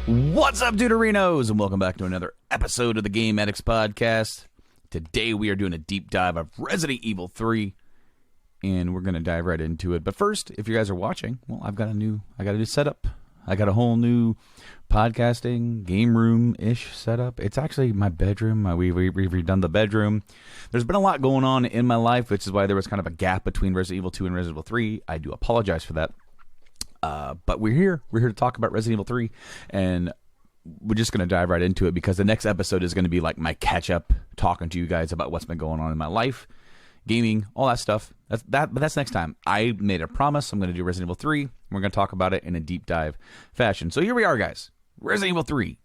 What's up, Duderinos, and welcome back to another episode of the Game Addicts podcast. Today we are doing a deep dive of Resident Evil 3, and we're going to dive right into it. But first, if you guys are watching, well, I got a new setup. I got a whole new podcasting game room-ish setup. It's actually my bedroom. We've redone the bedroom. There's been a lot going on in my life, which is why there was kind of a gap between Resident Evil 2 and Resident Evil 3. I do apologize for that. But we're here. We're here to talk about Resident Evil 3, and we're just going to dive right into it because the next episode is going to be like my catch-up, talking to you guys about what's been going on in my life, gaming, all that stuff. But that's next time. I made a promise. I'm going to do Resident Evil 3. We're going to talk about it in a deep dive fashion. So here we are, guys. Resident Evil 3.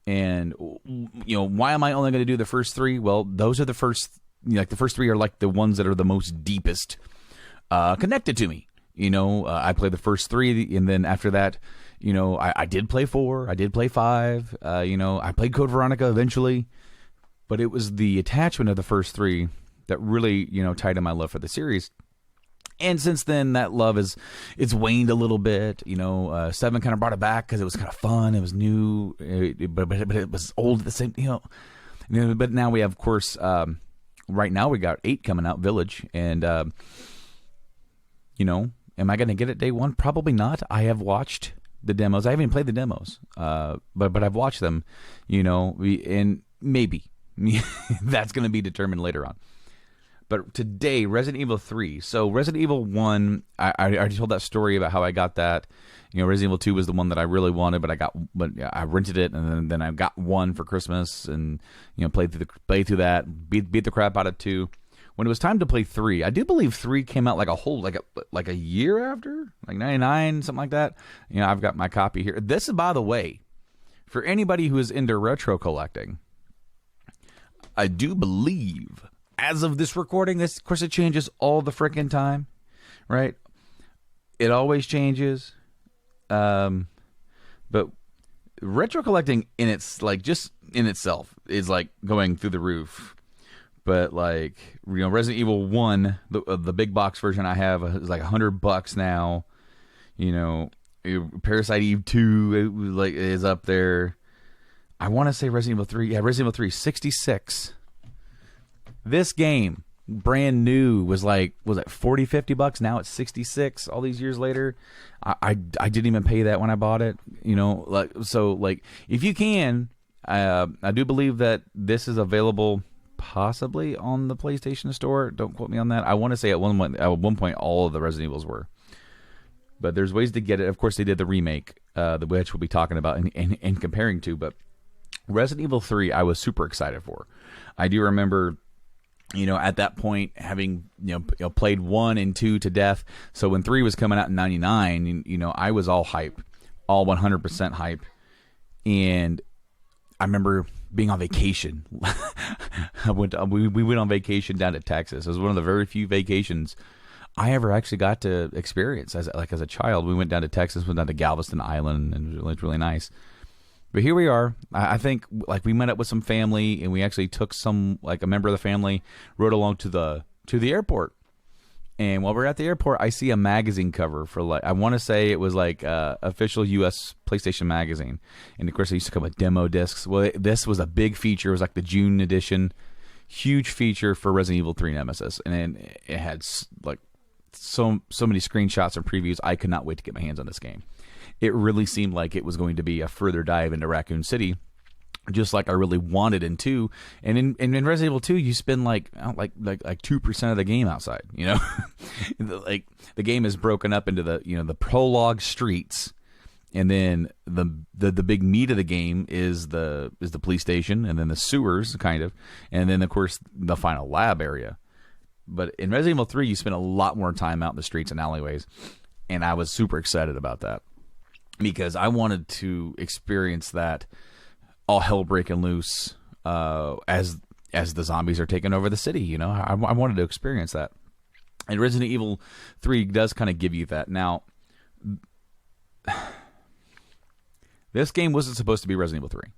And, you know, why am I only going to do the first three? Well, those are the first, the first three are like the ones that are the most deepest connected to me. You know, I played the first three, and then after that, you know, I did play 4, I did play 5, I played Code Veronica eventually, but it was the attachment of the first three that really, tied in my love for the series. And since then, that love it's waned a little bit. 7 kind of brought it back because it was kind of fun, it was new, but it was old at the same, But now we have, of course, right now we got 8 coming out, Village, and, am I going to get it day one? Probably not. I have watched the demos. I haven't even played the demos, but I've watched them, and maybe that's going to be determined later on. But today, Resident Evil 3. So Resident Evil 1, I already told that story about how I got that. Resident Evil 2 was the one that I really wanted, but I rented it, and then I got 1 for Christmas, and played through that, beat the crap out of 2. When it was time to play 3, I do believe 3 came out like a year after, like 99, something like that. I've got my copy here. This is, by the way, for anybody who is into retro collecting, I do believe, as of this recording, this, of course, it changes all the frickin' time, right? It always changes. But retro collecting just in itself is like going through the roof. But Resident Evil 1, the big box version I have is like $100 now. Parasite Eve 2 is up there. I want to say Resident Evil 3. Yeah, Resident Evil 3, $66. This game, brand new, was it $40-$50? Now it's $66. All these years later, I didn't even pay that when I bought it. If you can, I do believe that this is available. Possibly on the PlayStation Store. Don't quote me on that. I want to say at one point all of the Resident Evils were. But there's ways to get it. Of course, they did the remake, which we'll be talking about and comparing to. But Resident Evil 3, I was super excited for. I do remember, at that point having played 1 and 2 to death. So when 3 was coming out in '99, I was all hype, all 100% hype, and I remember being on vacation. We went on vacation down to Texas. It was one of the very few vacations I ever actually got to experience as a child. We went down to Texas, went down to Galveston Island, and it was really nice. But here we are. I think we met up with some family, and we actually took a member of the family rode along to the airport. And while we're at the airport, I see a magazine cover for I want to say it was official U.S. PlayStation magazine. And of course, they used to come with demo discs. Well, this was a big feature. It was like the June edition, huge feature for Resident Evil 3 Nemesis, and it had so many screenshots and previews. I could not wait to get my hands on this game. It really seemed like it was going to be a further dive into Raccoon City, just like I really wanted in 2. And in Resident Evil 2, you spend like 2% of the game outside. The game is broken up into the the prologue streets, And then the big meat of the game is the police station, and then the sewers, kind of, and then of course the final lab area. But in Resident Evil 3, you spend a lot more time out in the streets and alleyways, and I was super excited about that because I wanted to experience that all hell breaking loose as the zombies are taking over the city. You know, I wanted to experience that, and Resident Evil 3 does kind of give you that. Now, this game wasn't supposed to be Resident Evil 3.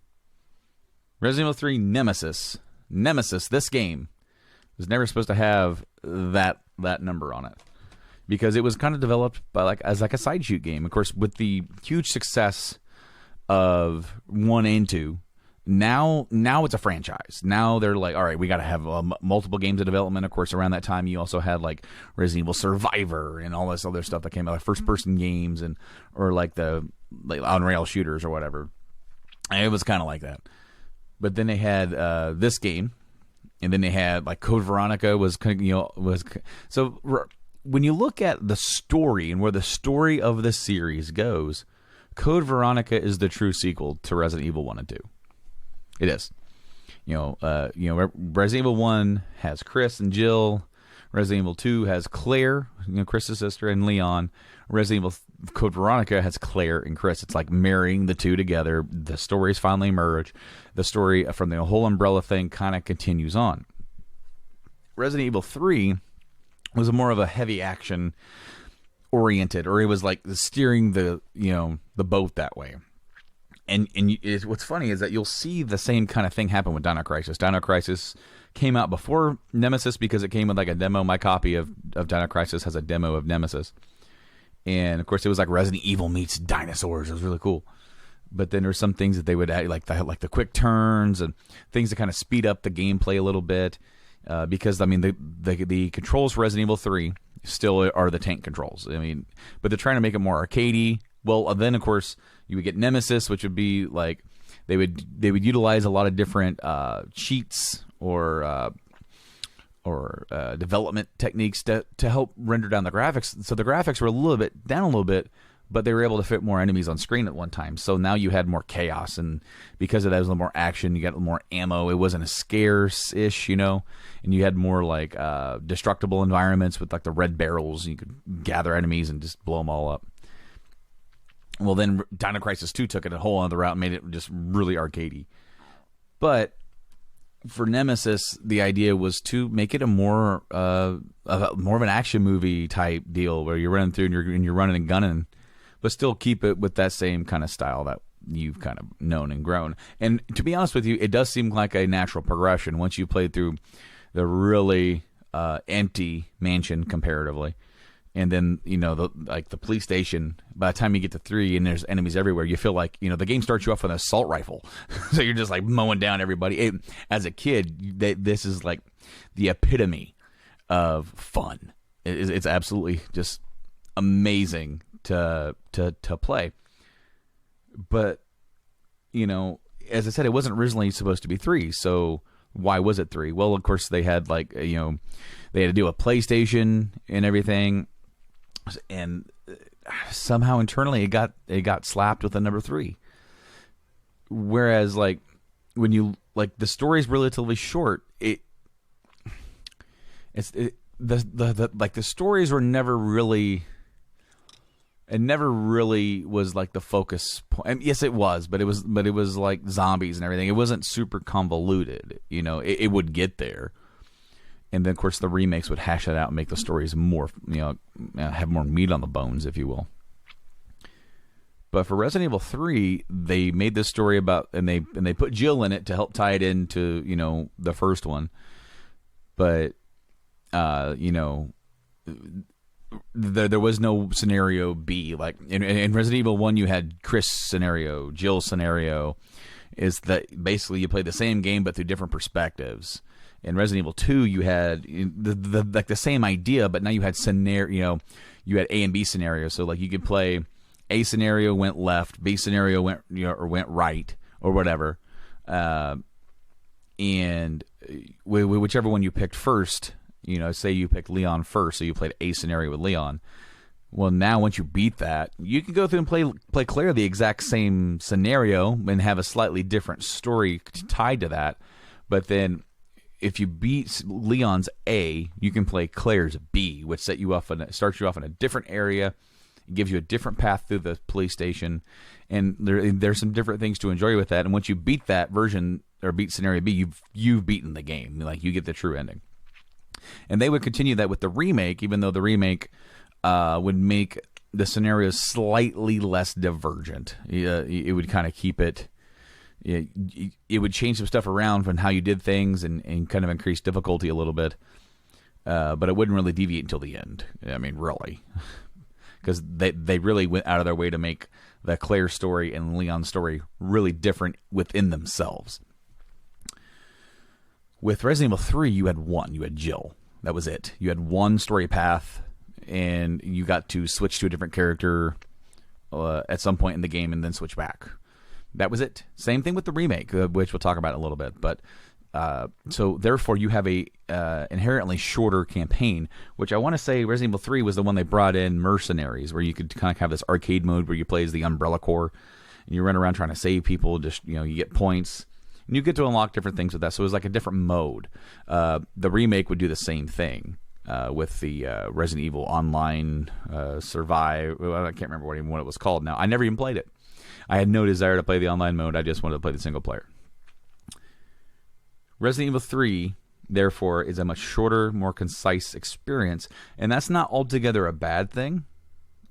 Resident Evil 3 Nemesis, this game was never supposed to have that number on it because it was kind of developed by as a side shoot game. Of course, with the huge success of 1 and 2, now it's a franchise. Now they're like, all right, we got to have multiple games of development. Of course, around that time, you also had like Resident Evil Survivor and all this other stuff that came out, like first-person games or like the on-rail shooters or whatever. And it was kind of like that. But then they had this game, and then they had like Code Veronica was so when you look at the story and where the story of the series goes, Code Veronica is the true sequel to Resident Evil 1 and 2. It is. Resident Evil 1 has Chris and Jill. Resident Evil 2 has Claire, Chris's sister, and Leon. Resident Evil Code Veronica has Claire and Chris. It's like marrying the two together. The stories finally merge. The story from the whole Umbrella thing kind of continues on. Resident Evil 3 was more of a heavy action oriented, or it was like steering the boat that way. And what's funny is that you'll see the same kind of thing happen with Dino Crisis. Dino Crisis came out before Nemesis because it came with like a demo. My copy of Dino Crisis has a demo of Nemesis. And of course it was like Resident Evil meets dinosaurs. It was really cool. But then there's some things that they would add, like the quick turns and things to kind of speed up the gameplay a little bit. Because I mean the controls for Resident Evil 3 still are the tank controls. I mean, but they're trying to make it more arcadey. Well, then of course you would get Nemesis, which would be like they would utilize a lot of different cheats or development techniques to help render down the graphics. So the graphics were down a little bit, but they were able to fit more enemies on screen at one time. So now you had more chaos, and because of that, it was a little more action. You got more ammo. It wasn't as scarce-ish, and you had more like destructible environments with like the red barrels. You could gather enemies and just blow them all up. Well, then Dino Crisis 2 took it a whole other route and made it just really arcadey. But for Nemesis, the idea was to make it a more of an action movie type deal where you're running through and you're running and gunning, but still keep it with that same kind of style that you've kind of known and grown. And to be honest with you, it does seem like a natural progression once you played through the really empty mansion comparatively. And then, the police station, by the time you get to 3 and there's enemies everywhere, you feel like, the game starts you off with an assault rifle. So you're just like mowing down everybody. As a kid, this is like the epitome of fun. It's absolutely just amazing to play. But, as I said, it wasn't originally supposed to be 3. So why was it 3? Well, of course, they had they had to do a PlayStation and everything. And somehow internally it got slapped with a number 3. Whereas like when you the story is relatively short, the stories were never really. It never really was like the focus point. And yes, it was, but it was like zombies and everything. It wasn't super convoluted. It would get there. And then, of course, the remakes would hash it out and make the stories more, have more meat on the bones, if you will. But for Resident Evil 3, they made this story about, and they put Jill in it to help tie it into, the first one. But, there was no scenario B. Like in Resident Evil 1, you had Chris' scenario, Jill's scenario. Is that basically you play the same game but through different perspectives. In Resident Evil 2, you had the same idea, but now you had scenario. You had A and B scenarios. So like you could play A scenario went left, B scenario went or went right or whatever, and whichever one you picked first. Say you picked Leon first, so you played A scenario with Leon. Well, now once you beat that, you can go through and play clear the exact same scenario and have a slightly different story tied to that. But then, if you beat Leon's A, you can play Claire's B, which starts you off in a different area. It gives you a different path through the police station, and there's some different things to enjoy with that. And once you beat that version or beat scenario B, you've beaten the game. Like, you get the true ending. And they would continue that with the remake, even though the remake would make the scenarios slightly less divergent. It would kind of keep it. It would change some stuff around from how you did things and kind of increase difficulty a little bit. But it wouldn't really deviate until the end. I mean, really. Because they really went out of their way to make the Claire story and Leon's story really different within themselves. With Resident Evil 3, you had one. You had Jill. That was it. You had one story path, and you got to switch to a different character at some point in the game and then switch back. That was it. Same thing with the remake, which we'll talk about in a little bit. But so therefore, you have a inherently shorter campaign, which I want to say Resident Evil 3 was the one they brought in Mercenaries, where you could kind of have this arcade mode where you play as the Umbrella Corps, and you run around trying to save people. Just you get points. And you get to unlock different things with that. So it was like a different mode. The remake would do the same thing with the Resident Evil Online Survive. I can't remember what it was called now. I never even played it. I had no desire to play the online mode. I just wanted to play the single player. Resident Evil 3, therefore, is a much shorter, more concise experience. And that's not altogether a bad thing.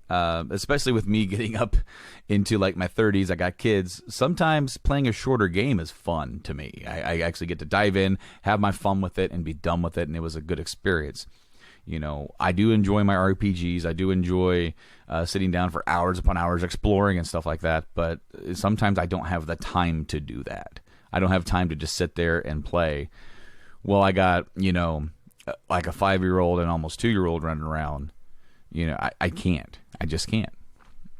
Especially with me getting up into like my 30s, I got kids. Sometimes playing a shorter game is fun to me. I actually get to dive in, have my fun with it, and be done with it, and it was a good experience. I do enjoy my RPGs. I do enjoy sitting down for hours upon hours exploring and stuff like that, but sometimes I don't have the time to do that. I don't have time to just sit there and play. Well, I got, like a 5-year-old and almost 2-year-old running around. I can't. I just can't.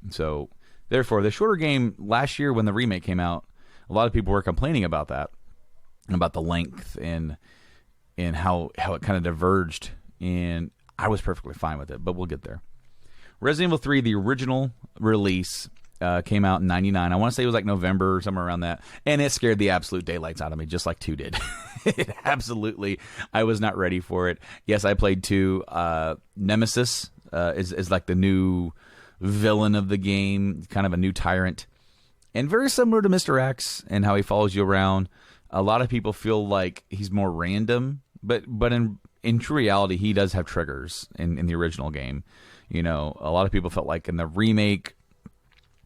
So, therefore, the shorter game last year when the remake came out, a lot of people were complaining about that, about the length and how it kind of diverged, and I was perfectly fine with it, but we'll get there. Resident Evil 3, the original release, came out in 99. I want to say it was like November or somewhere around that, and it scared the absolute daylights out of me, just like 2 did. Absolutely. I was not ready for it. Yes, I played 2. Nemesis is like the new villain of the game, kind of a new tyrant, and very similar to Mr. X and how he follows you around. A lot of people feel like he's more random, but in true reality, he does have triggers in the original game. A lot of people felt like in the remake,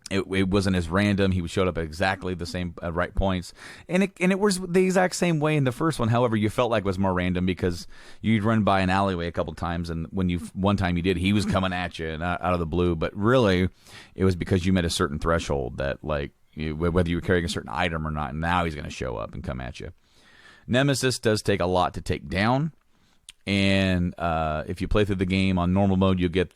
it wasn't as random. He showed up at exactly the same right points, and it was the exact same way in the first one. However, you felt like it was more random because you'd run by an alleyway a couple times, and one time you did, he was coming at you and out of the blue. But really, it was because you met a certain threshold that, like, whether you were carrying a certain item or not, now he's going to show up and come at you. Nemesis does take a lot to take down. And if you play through the game on normal mode, you'll get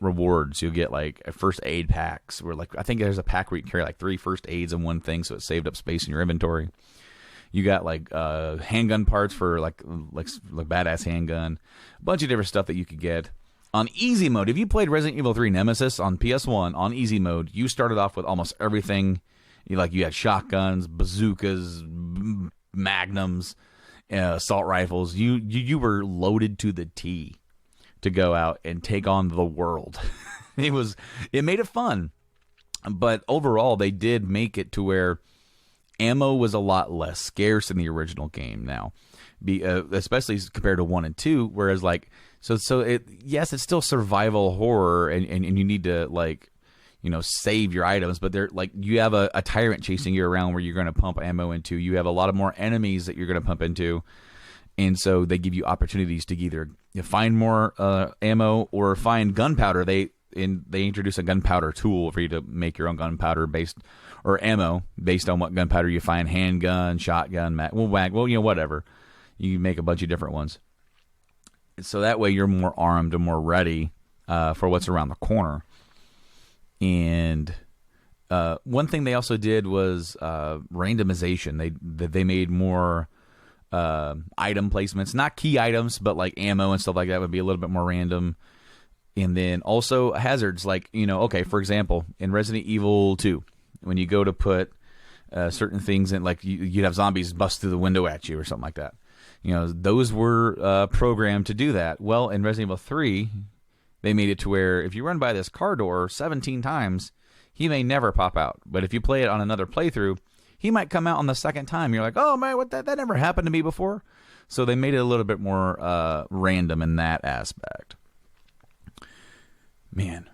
rewards. You'll get like first aid packs. Where I think there's a pack where you can carry like 3 first aids in one thing, so it saved up space in your inventory. You got like handgun parts for like badass handgun, a bunch of different stuff that you could get on easy mode. If you played Resident Evil 3 Nemesis on PS1 on easy mode, you started off with almost everything. You had shotguns, bazookas, magnums. Assault rifles. You were loaded to the T to go out and take on the world. It made it fun, but overall they did make it to where ammo was a lot less scarce in the original game now, especially compared to 1 and 2. Whereas it's still survival horror, and you need to save your items, but they're like, you have a tyrant chasing you around where you're going to pump ammo into. You have a lot of more enemies that you're going to pump into, and so they give you opportunities to either find more ammo or find gunpowder. They introduce a gunpowder tool for you to make your own gunpowder or ammo based on what gunpowder you find: handgun, shotgun, whatever. You make a bunch of different ones, so that way you're more armed and more ready for what's around the corner. And one thing they also did was randomization. They made more item placements, not key items, but like ammo and stuff like that would be a little bit more random. And then also hazards like, okay, for example, in Resident Evil 2, when you go to put certain things in, like you'd have zombies bust through the window at you or something like that. Those were programmed to do that. Well, in Resident Evil 3, they made it to where if you run by this car door 17 times, he may never pop out. But if you play it on another playthrough, he might come out on the second time. You're like, oh man, that never happened to me before. So they made it a little bit more random in that aspect. Man,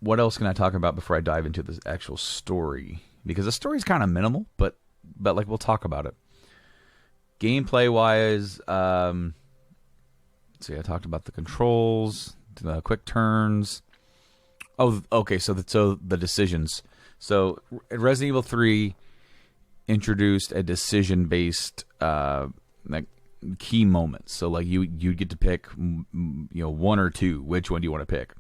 what else can I talk about before I dive into the actual story? Because the story's kind of minimal, but like we'll talk about it. Gameplay wise, see, I talked about the controls, the quick turns. Oh, okay. So the decisions. So Resident Evil 3 introduced a decision based like key moments. So like you get to pick one or two. Which one do you want to pick?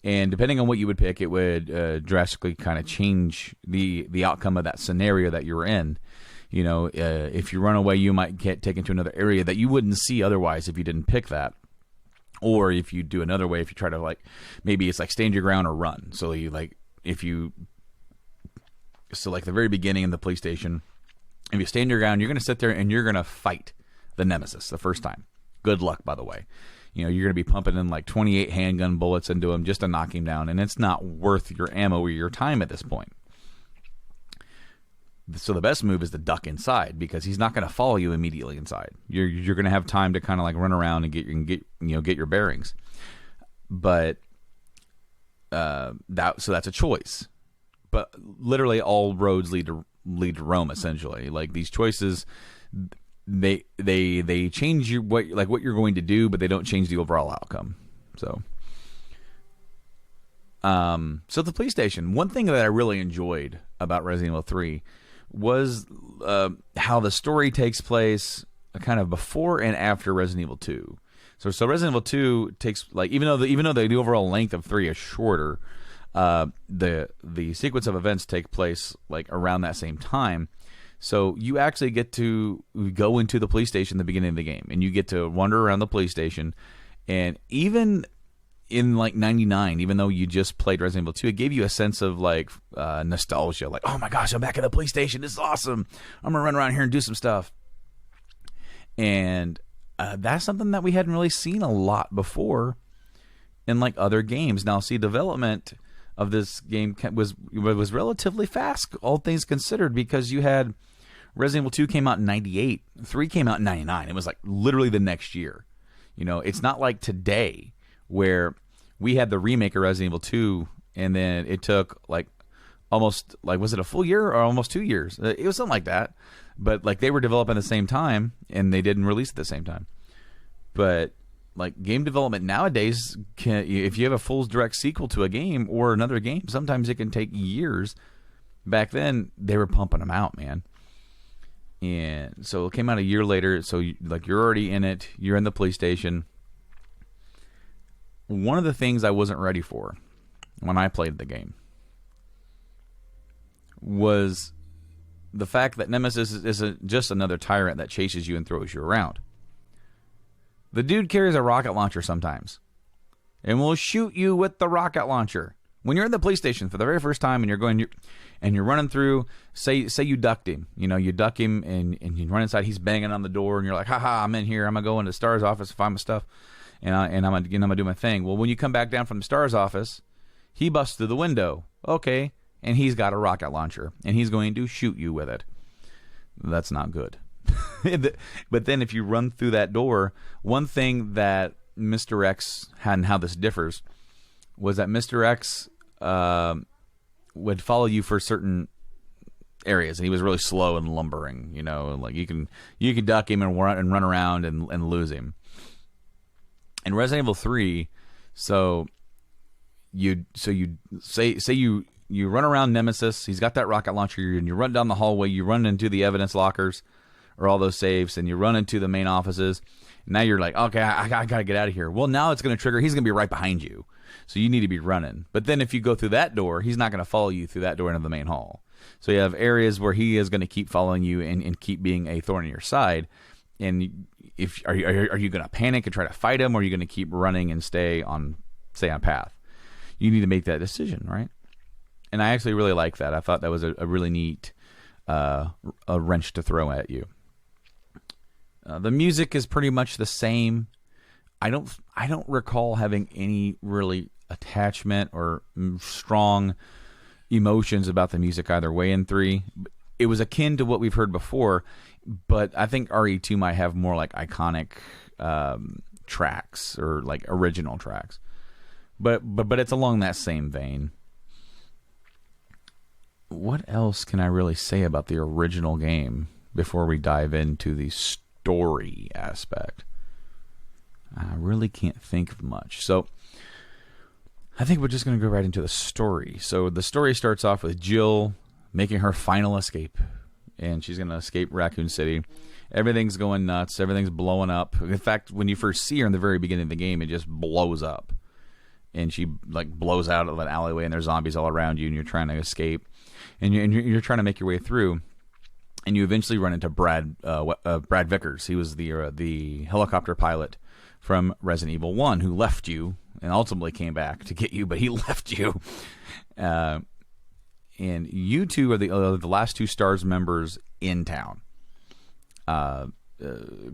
And depending on what you would pick, it would drastically kind of change the outcome of that scenario that you're in. If you run away, you might get taken to another area that you wouldn't see otherwise if you didn't pick that. Or if you do another way, if you try to maybe it's like stand your ground or run. So like the very beginning in the police station, if you stand your ground, you're going to sit there and you're going to fight the Nemesis the first time. Good luck, by the way. You're going to be pumping in like 28 handgun bullets into him just to knock him down, and it's not worth your ammo or your time at this point. So the best move is to duck inside because he's not going to follow you immediately inside. You're going to have time to kind of like run around and get your bearings. But that's a choice. But literally all roads lead to Rome essentially. Like these choices, they change what you're going to do, but they don't change the overall outcome. So the police station. One thing that I really enjoyed about Resident Evil 3 was how the story takes place kind of before and after Resident Evil 2. So Resident Evil 2 takes even though the overall length of 3 is shorter, the sequence of events take place like around that same time. So you actually get to go into the police station at the beginning of the game, and you get to wander around the police station, and even in like 99, even though you just played Resident Evil 2, it gave you a sense of like nostalgia. Like, oh my gosh, I'm back at the police station. This is awesome. I'm going to run around here and do some stuff. And that's something that we hadn't really seen a lot before in like other games. Now, see, development of this game was relatively fast, all things considered, because you had Resident Evil 2 came out in 98. 3 came out in 99. It was like literally the next year. It's not like today, where we had the remake of Resident Evil 2, and then it took like almost like, was it a full year or almost 2 years? It was something like that. But like they were developing at the same time, and they didn't release at the same time. But like game development nowadays, if you have a full direct sequel to a game or another game, sometimes it can take years. Back then, they were pumping them out, man. And so it came out a year later. So you're already in it. You're in the police station. One of the things I wasn't ready for when I played the game was the fact that Nemesis isn't just another tyrant that chases you and throws you around. The dude carries a rocket launcher sometimes and will shoot you with the rocket launcher. When you're in the police station for the very first time and you're running through, say you ducked him. You duck him and you run inside. He's banging on the door and you're like, haha, I'm in here. I'm going to go into Star's office and find my stuff. And I'm gonna do my thing. Well, when you come back down from the Star's office, he busts through the window. Okay, and he's got a rocket launcher, and he's going to shoot you with it. That's not good. But then if you run through that door, one thing that Mr. X had, and how this differs, was that Mr. X would follow you for certain areas, and he was really slow and lumbering. Like you can duck him and run around and lose him. In Resident Evil 3, you run around Nemesis. He's got that rocket launcher, and you run down the hallway. You run into the evidence lockers, or all those safes, and you run into the main offices. Now you're like, okay, I gotta get out of here. Well, now it's gonna trigger. He's gonna be right behind you, so you need to be running. But then if you go through that door, he's not gonna follow you through that door into the main hall. So you have areas where he is gonna keep following you and keep being a thorn in your side. And are you going to panic and try to fight him, or are you going to keep running and stay on stay on path. You need to make that decision, right? And I actually really like that. I thought that was a really neat a wrench to throw at you. The music is pretty much the same. I don't recall having any really attachment or strong emotions about the music either way in 3. It was akin to what we've heard before, but I think RE2 might have more like iconic tracks or like original tracks. But it's along that same vein. What else can I really say about the original game before we dive into the story aspect? I really can't think of much. So I think we're just going to go right into the story. So the story starts off with Jill making her final escape. And she's going to escape Raccoon City. Everything's going nuts. Everything's blowing up. In fact, when you first see her in the very beginning of the game, it just blows up. And she like blows out of an alleyway, and there's zombies all around you, and you're trying to escape. And you're trying to make your way through. And you eventually run into Brad Vickers. He was the helicopter pilot from Resident Evil 1 who left you and ultimately came back to get you, but he left you. And you two are the last 2 STARS members in town.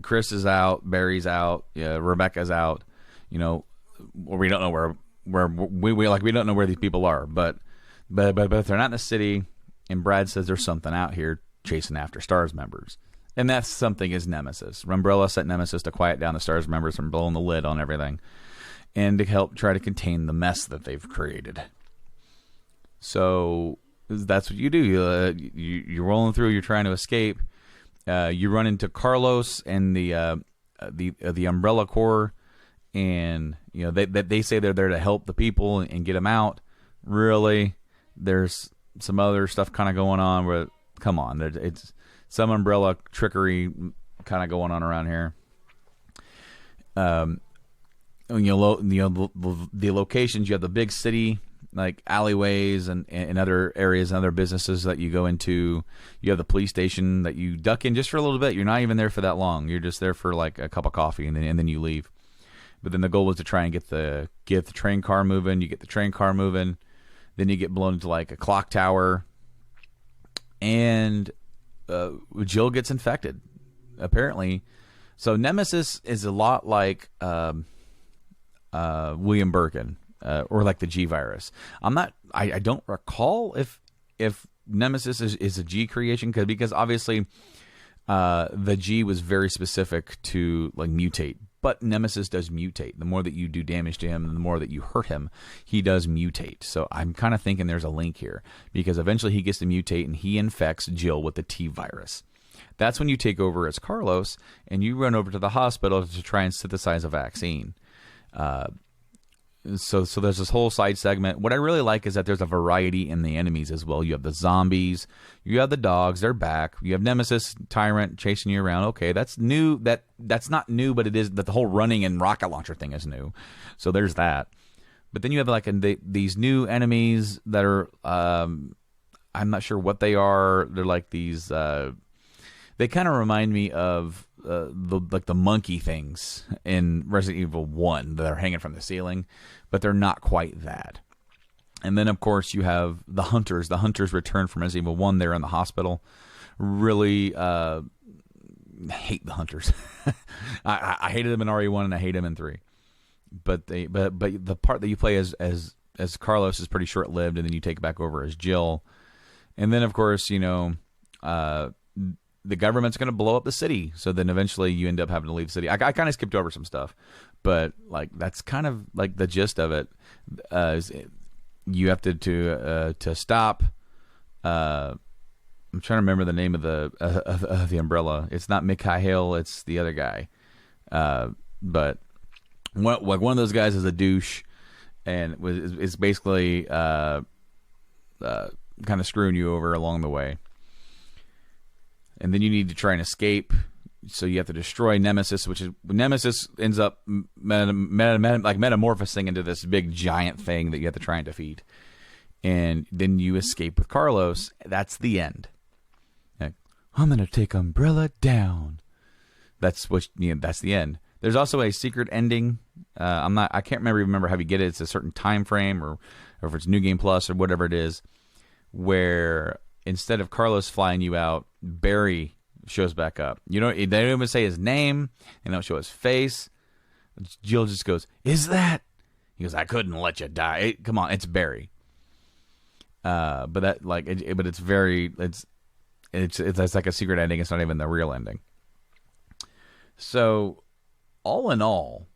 Chris is out, Barry's out, Rebecca's out. You know, we don't know where we don't know where these people are, but they're not in the city. And Brad says there's something out here chasing after STARS members. And that something is Nemesis. Umbrella sent Nemesis to quiet down the STARS members from blowing the lid on everything and to help try to contain the mess that they've created. So that's what you do. You're rolling through. You're trying to escape. You run into Carlos and the Umbrella Corps, and you know they say they're there to help the people and get them out. Really, there's some other stuff kind of going on. Where come on, it's some Umbrella trickery kind of going on around here. The locations, you have the big city, like alleyways and other areas and other businesses that you go into. You have the police station that you duck in just for a little bit. You're not even there for that long. You're just there for like a cup of coffee and then you leave. But then the goal was to try and get the train car moving. You get the train car moving. Then you get blown into like a clock tower. And Jill gets infected, apparently. So Nemesis is a lot like William Birkin, or like the G virus. I don't recall if Nemesis is a G creation, because obviously the G was very specific to like mutate. But Nemesis does mutate. The more that you do damage to him, and the more that you hurt him, he does mutate. So I'm kind of thinking there's a link here, because eventually he gets to mutate and he infects Jill with the T virus. That's when you take over as Carlos and you run over to the hospital to try and synthesize a vaccine. So there's this whole side segment. What I really like is that there's a variety in the enemies as well. You have the zombies, you have the dogs, they're back. You have Nemesis, Tyrant chasing you around. Okay, that's new. That's not new, but it is that the whole running and rocket launcher thing is new. So there's that. But then you have like these new enemies that are I'm not sure what they are. They're like these. They kind of remind me of the monkey things in Resident Evil 1 that are hanging from the ceiling, but they're not quite that. And then, of course, you have the Hunters. The Hunters return from Resident Evil 1. They're in the hospital. Really hate the Hunters. I hated them in RE1 and I hate them in 3. But the part that you play as Carlos is pretty short-lived, and then you take it back over as Jill. And then, of course, the government's going to blow up the city. So then eventually you end up having to leave the city. I kind of skipped over some stuff, but like that's kind of like the gist of it. You have to stop. I'm trying to remember the name of the umbrella. It's not Mikhail. It's the other guy. But one of those guys is a douche and is basically kind of screwing you over along the way. And then you need to try and escape. So you have to destroy Nemesis, which is Nemesis ends up metamorphosing into this big giant thing that you have to try and defeat. And then you escape with Carlos. That's the end. Like, I'm gonna take Umbrella down. That's the end. There's also a secret ending. I can't remember how you get it. It's a certain time frame, or if it's New Game Plus or whatever it is, where instead of Carlos flying you out, Barry shows back up. They don't even say his name. They don't show his face. Jill just goes, "Is that?" He goes, "I couldn't let you die." Come on, it's Barry. But it's like a secret ending. It's not even the real ending. So, all in all,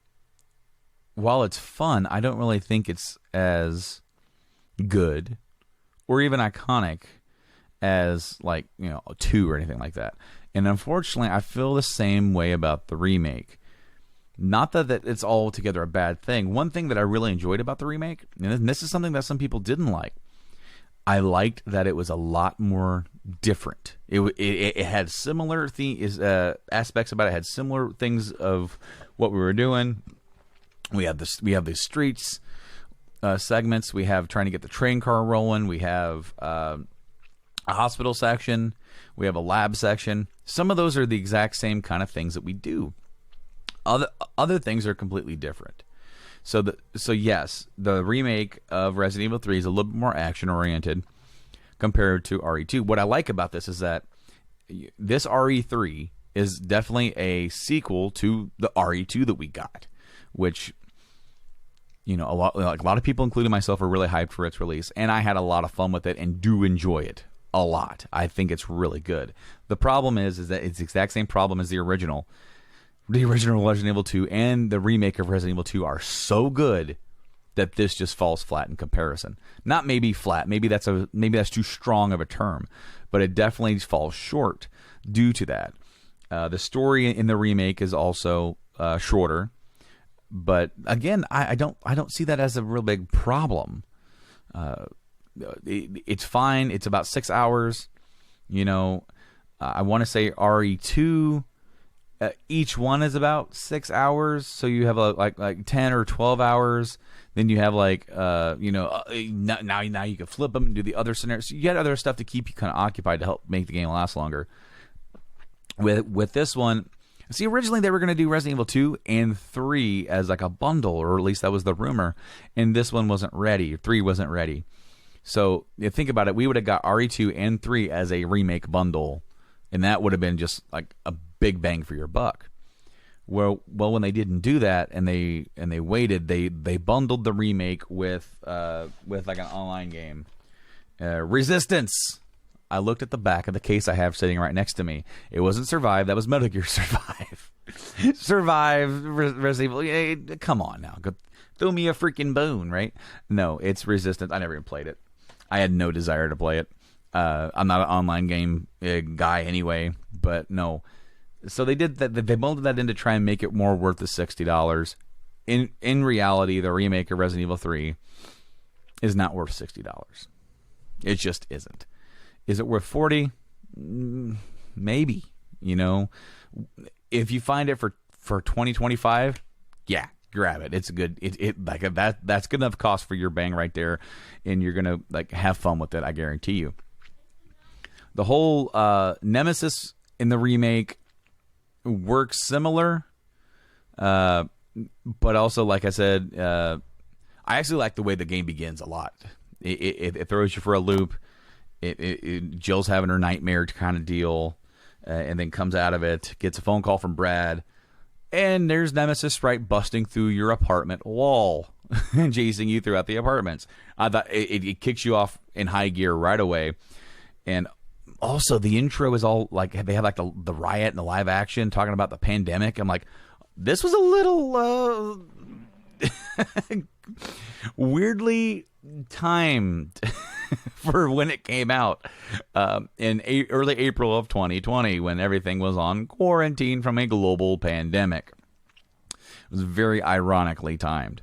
while it's fun, I don't really think it's as good or even iconic as 2 or anything like that. And unfortunately, I feel the same way about the remake. Not that it's altogether a bad thing. One thing that I really enjoyed about the remake, and this is something that some people didn't like, I liked that it was a lot more different. It had similar aspects about it. Had similar things of what we were doing. We have the streets segments. We have trying to get the train car rolling. We have a hospital section. We have a lab section. Some of those are the exact same kind of things that we do. Other things are completely different. So yes, the remake of Resident Evil 3 is a little bit more action-oriented compared to RE2. What I like about this is that this RE3 is definitely a sequel to the RE2 that we got, which a lot of people, including myself, are really hyped for its release, and I had a lot of fun with it and do enjoy it a lot. I think it's really good. The problem is that it's the exact same problem as the original. The original Resident Evil 2 and the remake of Resident Evil 2 are so good that this just falls flat in comparison. Not maybe flat, maybe that's too strong of a term, but it definitely falls short due to that. The story in the remake is also shorter, but again, I don't see that as a real big problem. It's fine. It's about 6 hours. I want to say RE2. Each one is about 6 hours, so you have like 10 or 12 hours. Then you have now you can flip them and do the other scenarios. So you get other stuff to keep you kind of occupied to help make the game last longer. With this one, see, originally they were going to do Resident Evil 2 and 3 as like a bundle, or at least that was the rumor, and this one wasn't ready. 3 wasn't ready. So think about it, we would have got RE2 and 3 as a remake bundle, and that would have been just like a big bang for your buck. Well, when they didn't do that and they waited, they bundled the remake with like an online game, Resistance. I looked at the back of the case I have sitting right next to me. It wasn't Survive. That was Metal Gear Survive. Survive, Resident Evil. Hey, come on now, go, throw me a freaking bone, right? No, it's Resistance. I never even played it. I had no desire to play it. I'm not an online game guy anyway, but no. So they did that. They molded that in to try and make it more worth the $60. In reality, the remake of Resident Evil 3 is not worth $60. It just isn't. Is it worth $40? Maybe. If you find it for $20-$25, yeah, grab it. It's good. That's good enough cost for your bang right there, and you're gonna have fun with it. I guarantee you. The whole Nemesis in the remake works similar, but also, like I said, I actually like the way the game begins a lot. It throws you for a loop. Jill's having her nightmare kind of deal, and then comes out of it, gets a phone call from Brad, and there's Nemesis right busting through your apartment wall and chasing you throughout the apartments. I thought it kicks you off in high gear right away. And also the intro is all like, they have like the riot and the live action talking about the pandemic. I'm like, this was a little weirdly timed for when it came out in early April of 2020, when everything was on quarantine from a global pandemic. It was very ironically timed.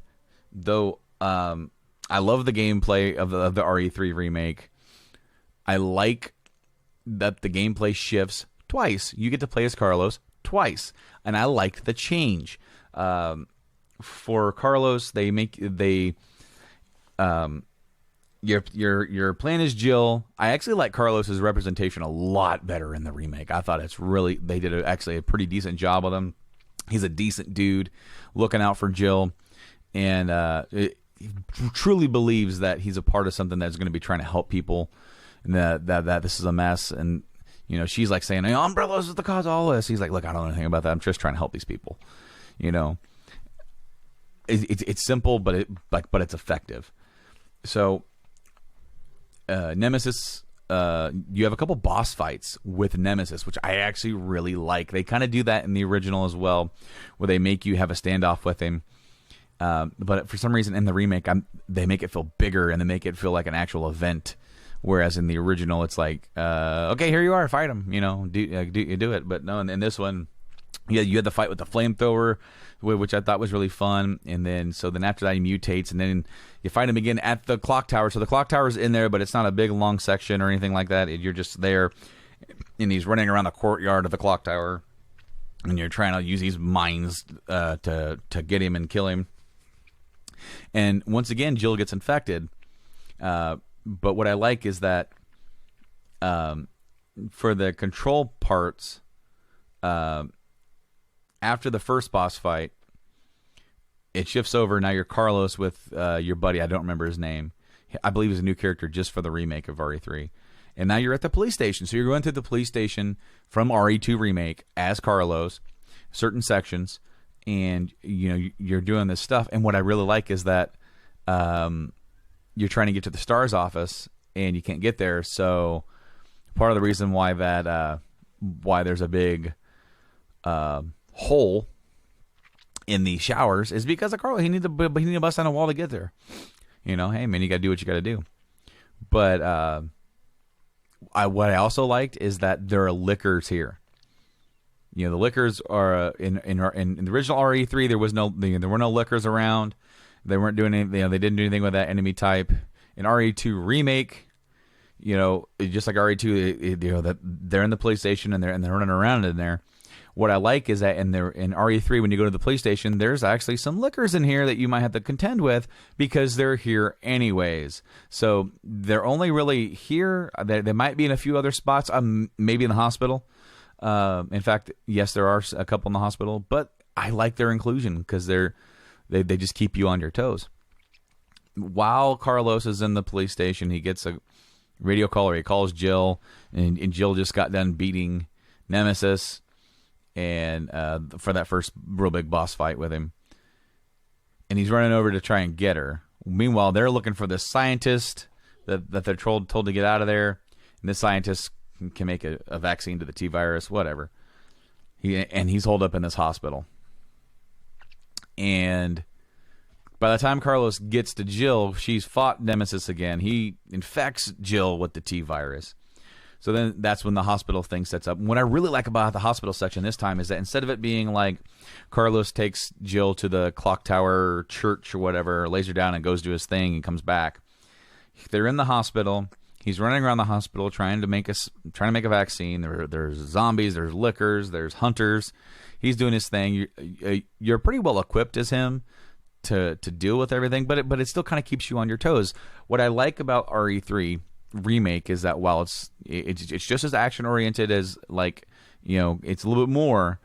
Though I love the gameplay of the RE3 remake. I like that the gameplay shifts twice. You get to play as Carlos twice, and I liked the change. For Carlos, your plan is Jill. I actually like Carlos's representation a lot better in the remake. I thought they did actually a pretty decent job with him. He's a decent dude, looking out for Jill, and he truly believes that he's a part of something that's going to be trying to help people, and that this is a mess. And you know, she's like saying, "Umbrellas is the cause of all this." He's like, "Look, I don't know anything about that. I'm just trying to help these people." You know, it's simple, but it's effective. So, Nemesis. You have a couple boss fights with Nemesis, which I actually really like. They kind of do that in the original as well, where they make you have a standoff with him. But for some reason in the remake, they make it feel bigger and they make it feel like an actual event. Whereas in the original, it's like, okay, here you are, fight him. You know, do it. But no, in this one, yeah, you had the fight with the flamethrower, which I thought was really fun. And then after that, he mutates, and then you fight him again at the clock tower. So the clock tower's in there, but it's not a big, long section or anything like that. You're just there, and he's running around the courtyard of the clock tower, and you're trying to use these mines to get him and kill him. And once again, Jill gets infected. But what I like is that for the control parts, after the first boss fight, it shifts over. Now you're Carlos with your buddy. I don't remember his name. I believe he's a new character just for the remake of RE3. And now you're at the police station. So you're going through the police station from RE2 remake as Carlos, certain sections, and you know you're doing this stuff. And what I really like is that you're trying to get to the STARS office and you can't get there. So part of the reason why why there's a big hole in the showers is because of Carl. He needs to bust down a wall to get there. You know, hey man, you got to do what you got to do. But what I also liked is that there are liquors here. You know, the liquors are in the original RE3. There were no liquors around. They weren't doing anything. You know, they didn't do anything with that enemy type. In RE2 remake, you know, just like RE2, you know that they're in the police station and they're running around in there. What I like is that in RE3, when you go to the police station, there's actually some liquors in here that you might have to contend with because they're here anyways. So they're only really here. They might be in a few other spots, maybe in the hospital. In fact, yes, there are a couple in the hospital, but I like their inclusion because they just keep you on your toes. While Carlos is in the police station, he gets a radio call, or he calls Jill, and Jill just got done beating Nemesis. And for that first real big boss fight with him. And he's running over to try and get her. Meanwhile, they're looking for this scientist that they're told to get out of there. And this scientist can make a vaccine to the T-virus, whatever. He's holed up in this hospital. And by the time Carlos gets to Jill, she's fought Nemesis again. He infects Jill with the T-virus. So then that's when the hospital thing sets up. What I really like about the hospital section this time is that instead of it being like Carlos takes Jill to the clock tower church or whatever, lays her down and goes to his thing and comes back, they're in the hospital. He's running around the hospital trying to make a vaccine. There's zombies, there's lickers, there's hunters. He's doing his thing. You're pretty well equipped as him to deal with everything, but it still kind of keeps you on your toes. What I like about RE3 remake is that while it's just as action oriented as, like, you know, it's a little bit more,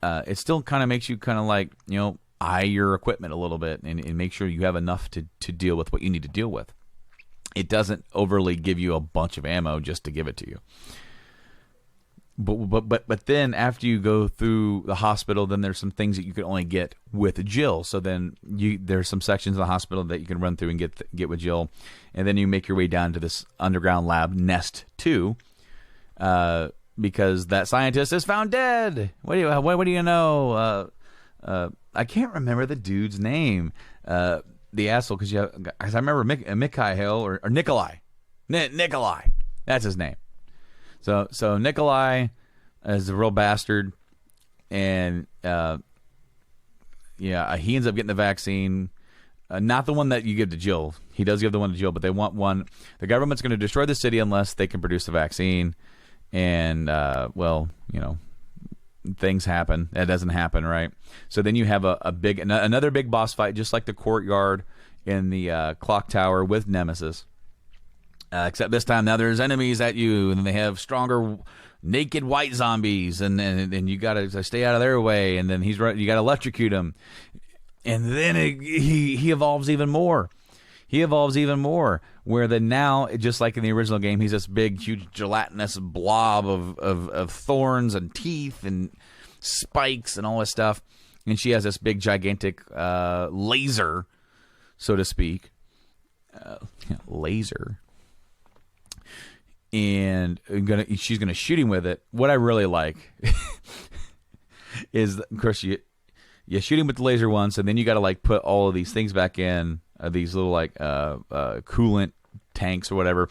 it still kind of makes you kind of like, you know, eye your equipment a little bit and make sure you have enough to deal with what you need to deal with. It doesn't overly give you a bunch of ammo just to give it to you. But then after you go through the hospital, then there's some things that you can only get with Jill. So then there's some sections of the hospital that you can run through and get with Jill, and then you make your way down to this underground lab, Nest 2, because that scientist is found dead. What do you know? I can't remember the dude's name, the asshole, because I remember Mikhail or Nikolai. Nikolai, that's his name. So Nikolai is a real bastard, and he ends up getting the vaccine. Not the one that you give to Jill. He does give the one to Jill, but they want one. The government's going to destroy the city unless they can produce the vaccine. And, well, you know, things happen. That doesn't happen, right? So then you have another big boss fight, just like the courtyard in the clock tower with Nemesis. Except this time now there's enemies at you, and they have stronger naked white zombies, and you gotta stay out of their way, and then you gotta electrocute him, and then he evolves even more. He evolves even more, where now, just like in the original game, he's this big, huge, gelatinous blob of thorns and teeth and spikes and all this stuff, and she has this big, gigantic laser, so to speak, laser. And she's gonna shoot him with it. What I really like is, of course, you shoot him with the laser once, and then you got to like put all of these things back in, these little like coolant tanks or whatever.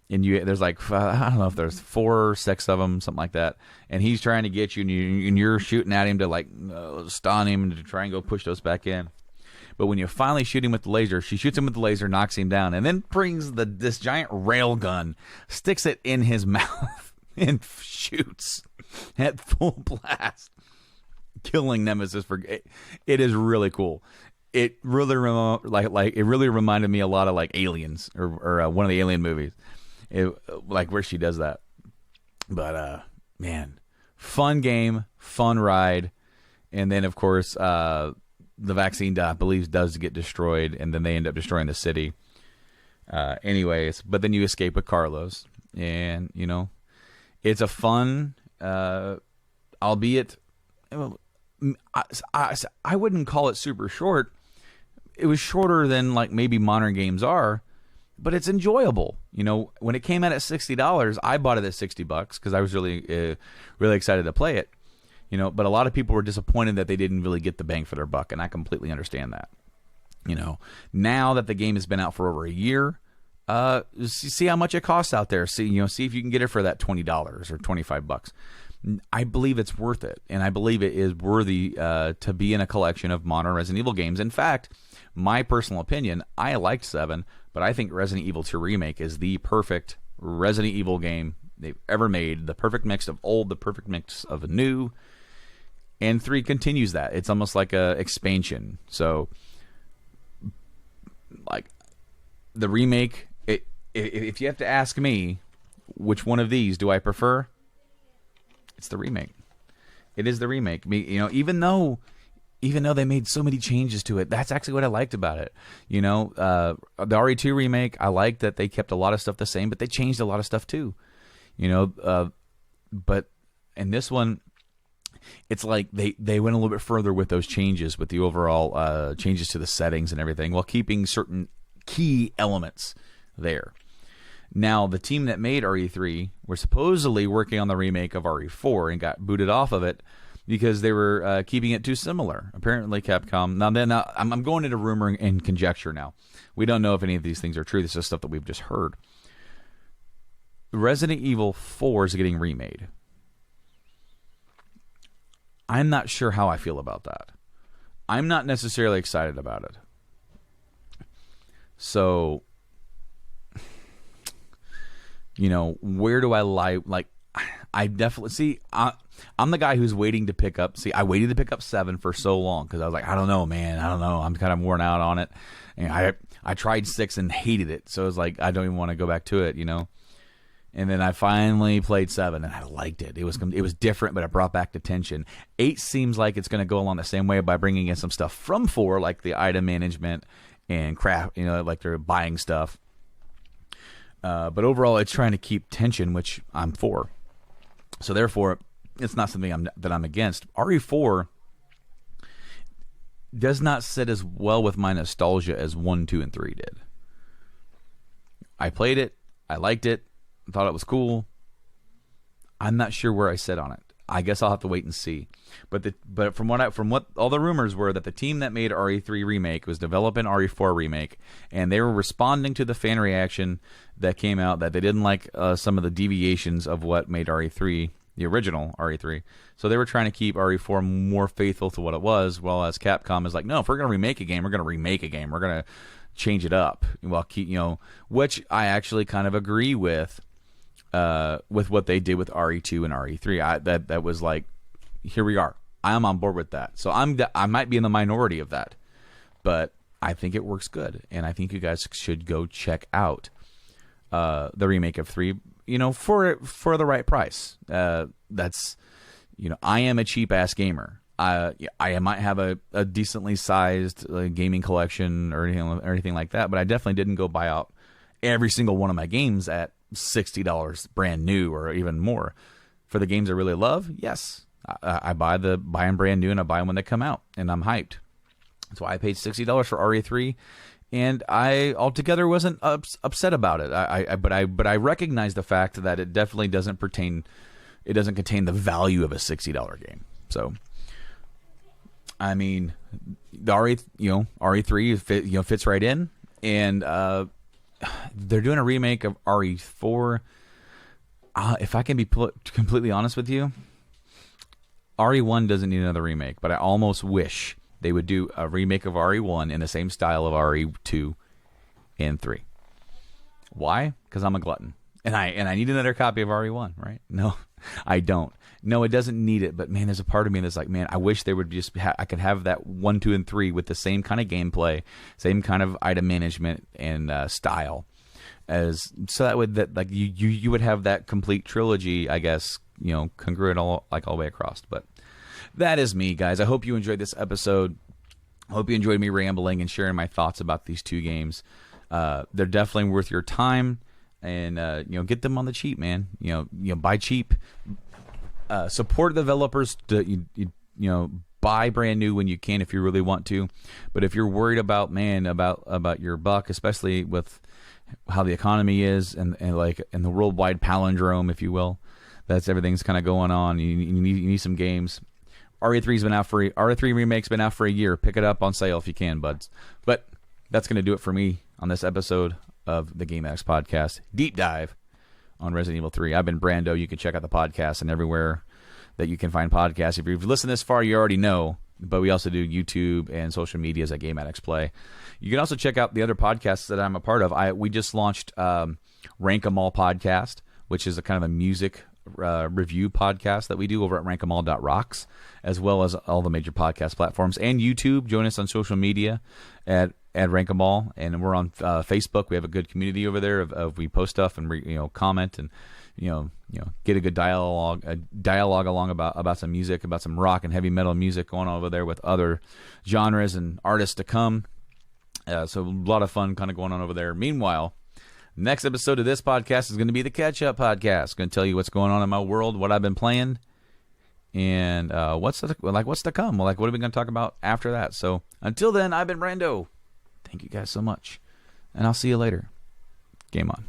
And there's like I don't know if there's 4 or 6 of them, something like that. And he's trying to get you, and you're shooting at him to like stun him to try and go push those back in. But when you finally shoot him with the laser, she shoots him with the laser, knocks him down, and then brings this giant rail gun, sticks it in his mouth, and shoots at full blast, killing Nemesis. It is really cool. It really it really reminded me a lot of like Aliens or one of the Alien movies, like where she does that. But man, fun game, fun ride, and then of course. The vaccine, I believe, does get destroyed, and then they end up destroying the city. Anyways, but then you escape with Carlos, and, it's a fun, albeit, I wouldn't call it super short. It was shorter than, like, maybe modern games are, but it's enjoyable. When it came out at $60, I bought it at $60 because I was really, really excited to play it. But a lot of people were disappointed that they didn't really get the bang for their buck, and I completely understand that. Now that the game has been out for over a year, see how much it costs out there. See if you can get it for that $20 or $25. I believe it's worth it, and I believe it is worthy to be in a collection of modern Resident Evil games. In fact, my personal opinion, I liked 7, but I think Resident Evil 2 Remake is the perfect Resident Evil game they've ever made. The perfect mix of old, the perfect mix of new. And 3 continues that. It's almost like a expansion. So, like, the remake, if you have to ask me which one of these do I prefer, it's the remake. It is the remake. Even though they made so many changes to it, that's actually what I liked about it. The RE2 remake, I liked that they kept a lot of stuff the same, but they changed a lot of stuff too. But in this one, it's like they went a little bit further with those changes, with the overall changes to the settings and everything, while keeping certain key elements there. Now, the team that made RE3 were supposedly working on the remake of RE4 and got booted off of it because they were keeping it too similar. Apparently, Capcom. Now I'm going into rumor and conjecture now. We don't know if any of these things are true. This is stuff that we've just heard. Resident Evil 4 is getting remade. I'm not sure how I feel about that. I'm not necessarily excited about it. So, where do I lie? Like, I definitely see. I'm the guy who's waiting to pick up. See, I waited to pick up 7 for so long because I was like, I don't know, man. I don't know. I'm kind of worn out on it. And I tried 6 and hated it, so it was like I don't even want to go back to it. And then I finally played 7, and I liked it. It was different, but it brought back the tension. 8 seems like it's going to go along the same way by bringing in some stuff from 4, like the item management and craft, like they're buying stuff. But overall, it's trying to keep tension, which I'm for. So therefore, it's not something that I'm against. RE4 does not sit as well with my nostalgia as 1, 2, and 3 did. I played it. I liked it. Thought it was cool. I'm not sure where I sit on it. I guess I'll have to wait and see. But from what all the rumors were, that the team that made RE3 remake was developing RE4 remake, and they were responding to the fan reaction that came out that they didn't like some of the deviations of what made RE3 the original RE3. So they were trying to keep RE4 more faithful to what it was, while as Capcom is like, no, if we're going to remake a game, we're going to remake a game. We're going to change it up. Well, which I actually kind of agree with what they did with RE2 and RE3. That was like, here we are. I am on board with that. So I might be in the minority of that, but I think it works good, and I think you guys should go check out the remake of 3, for the right price. That's, I am a cheap ass gamer. I might have a decently sized gaming collection or anything like that, but I definitely didn't go buy out every single one of my games at $60 brand new or even more. For the games I really love, yes, I buy them brand new, and I buy them when they come out, and I'm hyped. That's why I paid $60 for RE3, and I altogether wasn't upset about it. But I recognize the fact that it definitely doesn't contain the value of a $60 game. So, I mean, the RE3 fits right in, and they're doing a remake of RE4. If I can be completely honest with you, RE1 doesn't need another remake, but I almost wish they would do a remake of RE1 in the same style of RE2 and 3. Why? Because I'm a glutton, and I need another copy of RE1, right? No, I don't. No, it doesn't need it, but man, there's a part of me that's like, man, I wish they would just I could have that 1, 2, and 3 with the same kind of gameplay, same kind of item management and style, so that would you would have that complete trilogy, I guess, congruent all the way across. But that is me, guys. I hope you enjoyed this episode. I hope you enjoyed me rambling and sharing my thoughts about these 2 games. They're definitely worth your time, and get them on the cheap, man. Buy cheap. Support the developers to buy brand new when you can if you really want to. But if you're worried about your buck, especially with how the economy is and the worldwide palindrome, if you will, that's everything's kind of going on. You need some games. RE3's been out for RE3 remake's been out for a year. Pick it up on sale if you can, buds. But that's going to do it for me on this episode of the Game Addicts podcast, Deep Dive on Resident Evil 3. I've been Brando. You can check out the podcast and everywhere that you can find podcasts. If you've listened this far, you already know. But we also do YouTube and social medias at Game Addicts Play. You can also check out the other podcasts that I'm a part of. We just launched Rank 'Em All podcast, which is a kind of a music review podcast that we do over at rankemal.rocks, as well as all the major podcast platforms and YouTube. Join us on social media at Rank 'Em All, and we're on Facebook. We have a good community over there of we post stuff and comment and get a good dialogue along about some music, about some rock and heavy metal music going on over there with other genres and artists to come. So a lot of fun kind of going on over there. Meanwhile, next episode of this podcast is going to be the catch-up podcast. Going to tell you what's going on in my world, what I've been playing, and what's to come. What are we going to talk about after that? So until then, I've been Brando. Thank you guys so much, and I'll see you later. Game on.